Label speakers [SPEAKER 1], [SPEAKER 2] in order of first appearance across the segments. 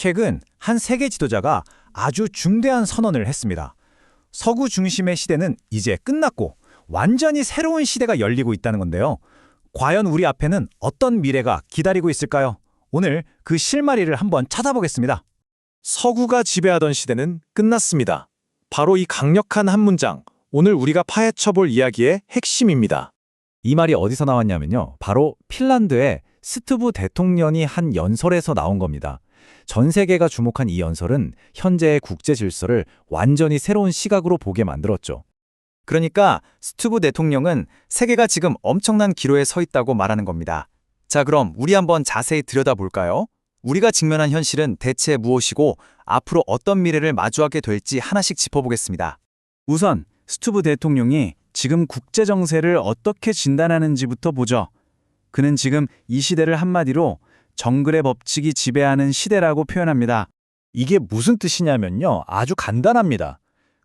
[SPEAKER 1] 최근 한 세계 지도자가 아주 중대한 선언을 했습니다. 서구 중심의 시대는 이제 끝났고 완전히 새로운 시대가 열리고 있다는 건데요. 과연 우리 앞에는 어떤 미래가 기다리고 있을까요? 오늘 그 실마리를 한번 찾아보겠습니다.
[SPEAKER 2] 서구가 지배하던 시대는 끝났습니다. 바로 이 강력한 한 문장, 오늘 우리가 파헤쳐볼 이야기의 핵심입니다.
[SPEAKER 1] 이 말이 어디서 나왔냐면요. 바로 핀란드의 스투브 대통령이 한 연설에서 나온 겁니다. 전 세계가 주목한 이 연설은 현재의 국제 질서를 완전히 새로운 시각으로 보게 만들었죠. 그러니까 스투브 대통령은 세계가 지금 엄청난 기로에 서 있다고 말하는 겁니다. 자, 그럼 우리 한번 자세히 들여다볼까요? 우리가 직면한 현실은 대체 무엇이고 앞으로 어떤 미래를 마주하게 될지 하나씩 짚어보겠습니다. 우선 스투브 대통령이 지금 국제 정세를 어떻게 진단하는지부터 보죠. 그는 지금 이 시대를 한마디로 정글의 법칙이 지배하는 시대라고 표현합니다. 이게 무슨 뜻이냐면요. 아주 간단합니다.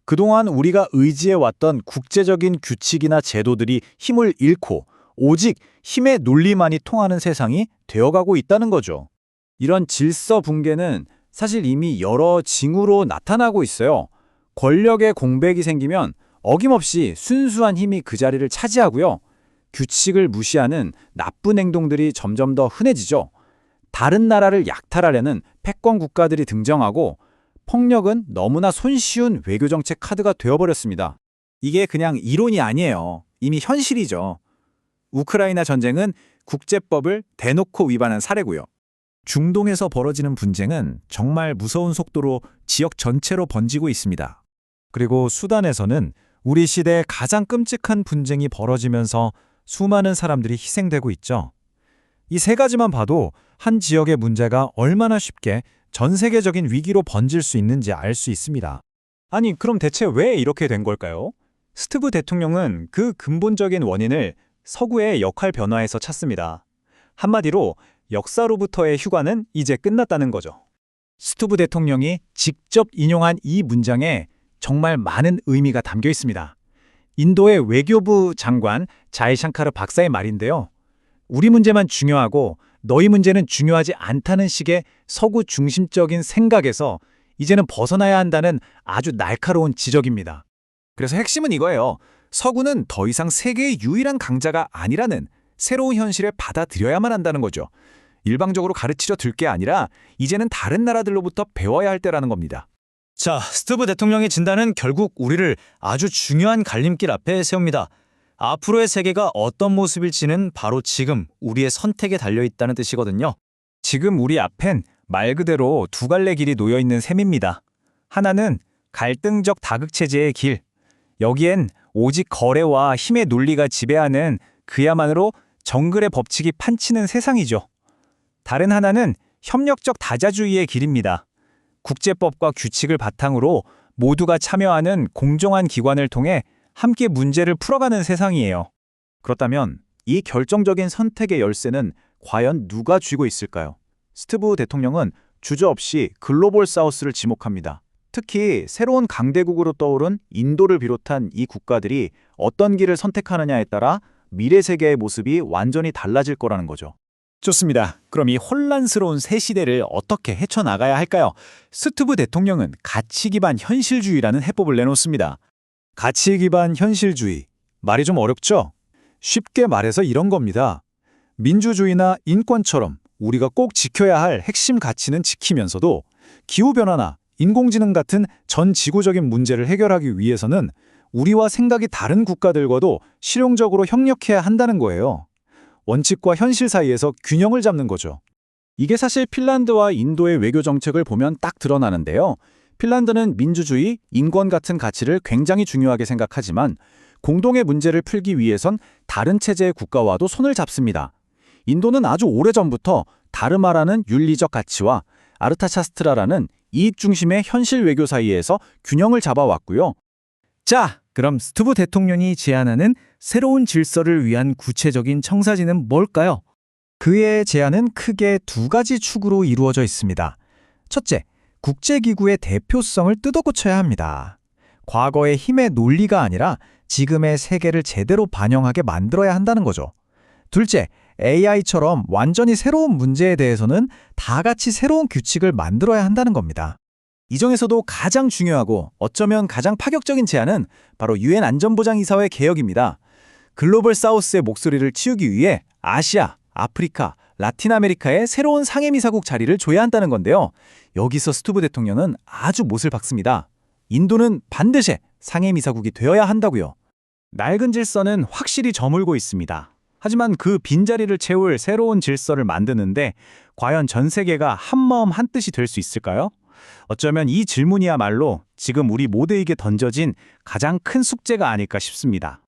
[SPEAKER 1] 그동안 우리가 의지해왔던 국제적인 규칙이나 제도들이 힘을 잃고 오직 힘의 논리만이 통하는 세상이 되어가고 있다는 거죠. 이런 질서 붕괴는 사실 이미 여러 징후로 나타나고 있어요. 권력의 공백이 생기면 어김없이 순수한 힘이 그 자리를 차지하고요. 규칙을 무시하는 나쁜 행동들이 점점 더 흔해지죠. 다른 나라를 약탈하려는 패권 국가들이 등장하고 폭력은 너무나 손쉬운 외교정책 카드가 되어버렸습니다. 이게 그냥 이론이 아니에요. 이미 현실이죠. 우크라이나 전쟁은 국제법을 대놓고 위반한 사례고요. 중동에서 벌어지는 분쟁은 정말 무서운 속도로 지역 전체로 번지고 있습니다. 그리고 수단에서는 우리 시대의 가장 끔찍한 분쟁이 벌어지면서 수많은 사람들이 희생되고 있죠. 이 세 가지만 봐도 한 지역의 문제가 얼마나 쉽게 전 세계적인 위기로 번질 수 있는지 알 수 있습니다. 아니, 그럼 대체 왜 이렇게 된 걸까요? 스티브 대통령은 그 근본적인 원인을 서구의 역할 변화에서 찾습니다. 한마디로 역사로부터의 휴가는 이제 끝났다는 거죠. 스티브 대통령이 직접 인용한 이 문장에 정말 많은 의미가 담겨 있습니다. 인도의 외교부 장관 자이샹카르 박사의 말인데요. 우리 문제만 중요하고 너희 문제는 중요하지 않다는 식의 서구 중심적인 생각에서 이제는 벗어나야 한다는 아주 날카로운 지적입니다. 그래서 핵심은 이거예요. 서구는 더 이상 세계의 유일한 강자가 아니라는 새로운 현실을 받아들여야만 한다는 거죠. 일방적으로 가르치려 들 게 아니라 이제는 다른 나라들로부터 배워야 할 때라는 겁니다.
[SPEAKER 3] 자, 스티브 대통령의 진단은 결국 우리를 아주 중요한 갈림길 앞에 세웁니다. 앞으로의 세계가 어떤 모습일지는 바로 지금 우리의 선택에 달려있다는 뜻이거든요.
[SPEAKER 1] 지금 우리 앞엔 말 그대로 두 갈래 길이 놓여 있는 셈입니다. 하나는 갈등적 다극체제의 길. 여기엔 오직 거래와 힘의 논리가 지배하는 그야말로 정글의 법칙이 판치는 세상이죠. 다른 하나는 협력적 다자주의의 길입니다. 국제법과 규칙을 바탕으로 모두가 참여하는 공정한 기관을 통해 함께 문제를 풀어가는 세상이에요. 그렇다면 이 결정적인 선택의 열쇠는 과연 누가 쥐고 있을까요? 스티브 대통령은 주저없이 글로벌 사우스를 지목합니다. 특히 새로운 강대국으로 떠오른 인도를 비롯한 이 국가들이 어떤 길을 선택하느냐에 따라 미래 세계의 모습이 완전히 달라질 거라는 거죠. 좋습니다. 그럼 이 혼란스러운 새 시대를 어떻게 헤쳐나가야 할까요? 스티브 대통령은 가치 기반 현실주의라는 해법을 내놓습니다. 가치 기반 현실주의. 말이 좀 어렵죠? 쉽게 말해서 이런 겁니다. 민주주의나 인권처럼 우리가 꼭 지켜야 할 핵심 가치는 지키면서도 기후변화나 인공지능 같은 전 지구적인 문제를 해결하기 위해서는 우리와 생각이 다른 국가들과도 실용적으로 협력해야 한다는 거예요. 원칙과 현실 사이에서 균형을 잡는 거죠. 이게 사실 핀란드와 인도의 외교 정책을 보면 딱 드러나는데요. 핀란드는 민주주의, 인권 같은 가치를 굉장히 중요하게 생각하지만 공동의 문제를 풀기 위해선 다른 체제의 국가와도 손을 잡습니다. 인도는 아주 오래전부터 다르마라는 윤리적 가치와 아르타샤스트라라는 이익 중심의 현실 외교 사이에서 균형을 잡아왔고요. 자, 그럼 스티브 대통령이 제안하는 새로운 질서를 위한 구체적인 청사진은 뭘까요? 그의 제안은 크게 두 가지 축으로 이루어져 있습니다. 첫째, 국제기구의 대표성을 뜯어고쳐야 합니다. 과거의 힘의 논리가 아니라 지금의 세계를 제대로 반영하게 만들어야 한다는 거죠. 둘째, AI처럼 완전히 새로운 문제에 대해서는 다 같이 새로운 규칙을 만들어야 한다는 겁니다. 이 중에서도 가장 중요하고 어쩌면 가장 파격적인 제안은 바로 유엔 안전보장이사회 개혁입니다. 글로벌 사우스의 목소리를 치우기 위해 아시아, 아프리카, 라틴 아메리카에 새로운 상임이사국 자리를 줘야 한다는 건데요. 여기서 스투브 대통령은 아주 못을 박습니다. 인도는 반드시 상임이사국이 되어야 한다고요. 낡은 질서는 확실히 저물고 있습니다. 하지만 그 빈자리를 채울 새로운 질서를 만드는데 과연 전 세계가 한마음 한뜻이 될 수 있을까요? 어쩌면 이 질문이야말로 지금 우리 모두에게 던져진 가장 큰 숙제가 아닐까 싶습니다.